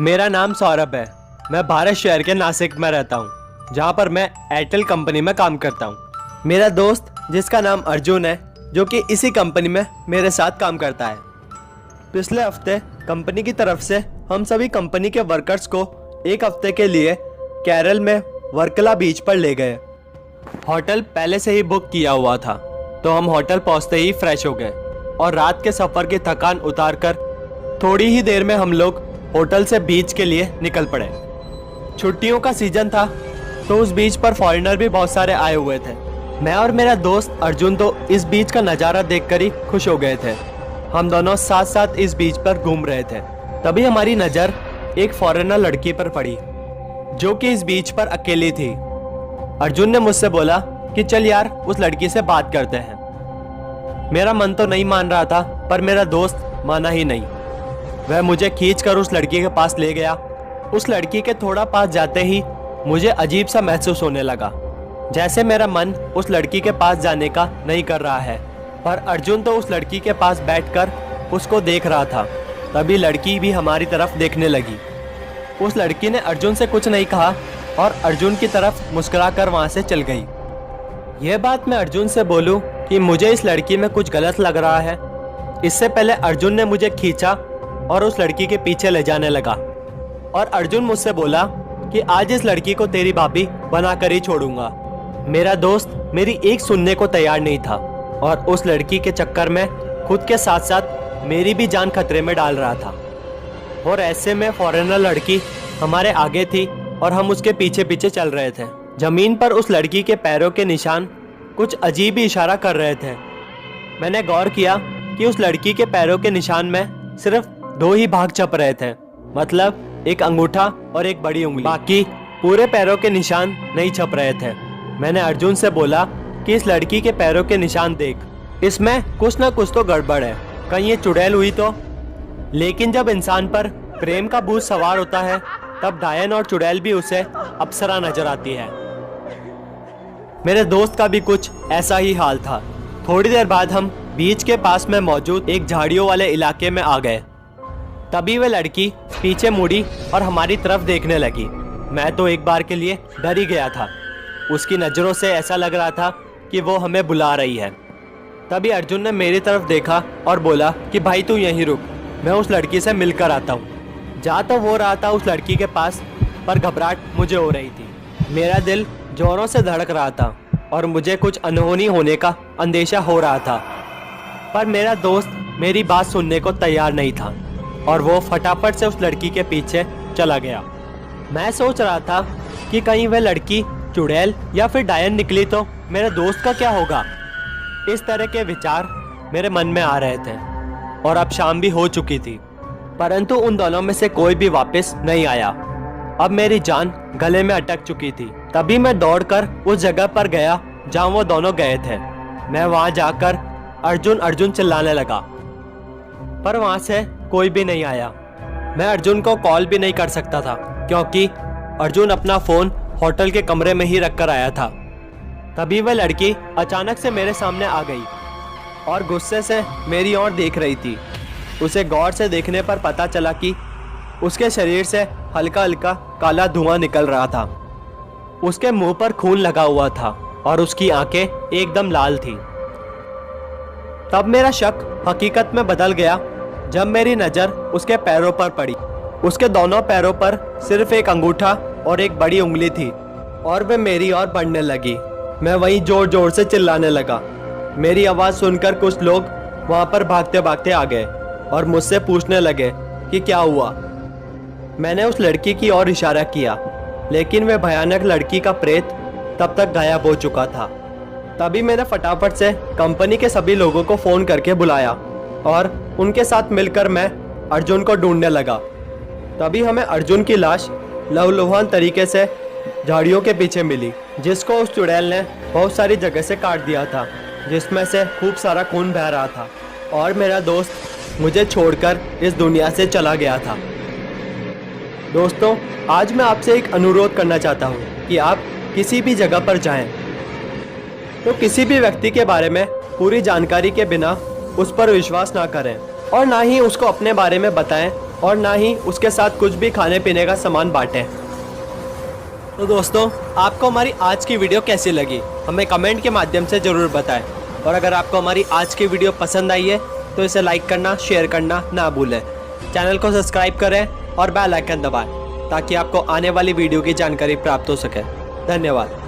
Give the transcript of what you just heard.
मेरा नाम सौरभ है। मैं भारत शहर के नासिक में रहता हूँ, जहाँ पर मैं एयरटेल कंपनी में काम करता हूँ। मेरा दोस्त जिसका नाम अर्जुन है, जो कि इसी कंपनी में मेरे साथ काम करता है। पिछले हफ्ते कंपनी की तरफ से हम सभी कंपनी के वर्कर्स को एक हफ्ते के लिए केरल में वर्कला बीच पर ले गए। होटल पहले से ही बुक किया हुआ था, तो हम होटल पहुंचते ही फ्रेश हो गए और रात के सफ़र की थकान उतारकर थोड़ी ही देर में हम लोग होटल से बीच के लिए निकल पड़े। छुट्टियों का सीजन था, तो उस बीच पर फॉरेनर भी बहुत सारे आए हुए थे। मैं और मेरा दोस्त अर्जुन तो इस बीच का नज़ारा देखकर ही खुश हो गए थे। हम दोनों साथ साथ इस बीच पर घूम रहे थे। तभी हमारी नज़र एक फॉरेनर लड़की पर पड़ी, जो कि इस बीच पर अकेली थी। अर्जुन ने मुझसे बोला कि चल यार, उस लड़की से बात करते हैं। मेरा मन तो नहीं मान रहा था, पर मेरा दोस्त माना ही नहीं। वह मुझे खींचकर उस लड़की के पास ले गया। उस लड़की के थोड़ा पास जाते ही मुझे अजीब सा महसूस होने लगा, जैसे मेरा मन उस लड़की के पास जाने का नहीं कर रहा है। पर अर्जुन तो उस लड़की के पास बैठकर उसको देख रहा था। तभी लड़की भी हमारी तरफ देखने लगी। उस लड़की ने अर्जुन से कुछ नहीं कहा और अर्जुन की तरफ मुस्कुराकर वहाँ से चल गई। यह बात मैं अर्जुन से बोलूं कि मुझे इस लड़की में कुछ गलत लग रहा है। इससे पहले अर्जुन ने मुझे खींचा और उस लड़की के पीछे ले जाने लगा, और अर्जुन मुझसे बोला कि आज इस लड़की को तेरी भाभी बनाकर ही छोड़ूंगा। मेरा दोस्त मेरी एक सुनने को तैयार नहीं था और उस लड़की के चक्कर में खुद के साथ साथ मेरी भी जान खतरे में डाल रहा था। और ऐसे में फॉरेनर लड़की हमारे आगे थी और हम उसके पीछे पीछे चल रहे थे। जमीन पर उस लड़की के पैरों के निशान कुछ अजीब ही इशारा कर रहे थे। मैंने गौर किया कि उस लड़की के पैरों के निशान में सिर्फ दो ही भाग छप रहे थे, मतलब एक अंगूठा और एक बड़ी उंगली। बाकी पूरे पैरों के निशान नहीं छप रहे थे। मैंने अर्जुन से बोला कि इस लड़की के पैरों के निशान देख, इसमें कुछ ना कुछ तो गड़बड़ है, कहीं ये चुड़ैल हुई तो। लेकिन जब इंसान पर प्रेम का भूत सवार होता है, तब डायन और चुड़ैल भी उसे अप्सरा नजर आती है। मेरे दोस्त का भी कुछ ऐसा ही हाल था। थोड़ी देर बाद हम बीच के पास में मौजूद एक झाड़ियों वाले इलाके में आ गए। तभी वह लड़की पीछे मुड़ी और हमारी तरफ देखने लगी। मैं तो एक बार के लिए डर ही गया था। उसकी नज़रों से ऐसा लग रहा था कि वो हमें बुला रही है। तभी अर्जुन ने मेरी तरफ देखा और बोला कि भाई तू यहीं रुक, मैं उस लड़की से मिलकर आता हूँ। जा तो हो रहा था उस लड़की के पास, पर घबराहट मुझे हो रही थी। मेरा दिल जोरों से धड़क रहा था और मुझे कुछ अनहोनी होने का अंदेशा हो रहा था। पर मेरा दोस्त मेरी बात सुनने को तैयार नहीं था और वो फटाफट से उस लड़की के पीछे चला गया। मैं सोच रहा था कि कहीं वह लड़की चुड़ैल या फिर डायन निकली तो मेरे दोस्त का क्या होगा। इस तरह के विचार मेरे मन में आ रहे थे और अब शाम भी हो चुकी थी, परंतु उन दोनों में से कोई भी वापस नहीं आया। अब मेरी जान गले में अटक चुकी थी। तभी मैं दौड़कर उस जगह पर गया जहाँ वो दोनों गए थे। मैं वहाँ जाकर अर्जुन अर्जुन चिल्लाने लगा, पर वहाँ से कोई भी नहीं आया। मैं अर्जुन को कॉल भी नहीं कर सकता था, क्योंकि अर्जुन अपना फ़ोन होटल के कमरे में ही रख कर आया था। तभी वह लड़की अचानक से मेरे सामने आ गई और गुस्से से मेरी ओर देख रही थी। उसे गौर से देखने पर पता चला कि उसके शरीर से हल्का हल्का काला धुआं निकल रहा था। उसके मुंह पर खून लगा हुआ था और उसकी आंखें एकदम लाल थी। तब मेरा शक हकीकत में बदल गया जब मेरी नज़र उसके पैरों पर पड़ी। उसके दोनों पैरों पर सिर्फ एक अंगूठा और एक बड़ी उंगली थी और वे मेरी ओर बढ़ने लगी। मैं वहीं जोर जोर से चिल्लाने लगा। मेरी आवाज़ सुनकर कुछ लोग वहाँ पर भागते भागते आ गए और मुझसे पूछने लगे कि क्या हुआ। मैंने उस लड़की की ओर इशारा किया, लेकिन वह भयानक लड़की का प्रेत तब तक गायब हो चुका था। तभी मैंने फटाफट से कंपनी के सभी लोगों को फ़ोन करके बुलाया और उनके साथ मिलकर मैं अर्जुन को ढूंढने लगा। तभी हमें अर्जुन की लाश लहूलुहान तरीके से झाड़ियों के पीछे मिली, जिसको उस चुड़ैल ने बहुत सारी जगह से काट दिया था, जिसमें से खूब सारा खून बह रहा था। और मेरा दोस्त मुझे छोड़कर इस दुनिया से चला गया था। दोस्तों, आज मैं आपसे एक अनुरोध करना चाहता हूँ कि आप किसी भी जगह पर जाएं तो किसी भी व्यक्ति के बारे में पूरी जानकारी के बिना उस पर विश्वास ना करें और ना ही उसको अपने बारे में बताएं और ना ही उसके साथ कुछ भी खाने पीने का सामान बांटें। तो दोस्तों, आपको हमारी आज की वीडियो कैसी लगी हमें कमेंट के माध्यम से ज़रूर बताएं। और अगर आपको हमारी आज की वीडियो पसंद आई है तो इसे लाइक करना, शेयर करना ना भूलें। चैनल को सब्सक्राइब करें और बेल आइकन दबाएं ताकि आपको आने वाली वीडियो की जानकारी प्राप्त हो सके। धन्यवाद।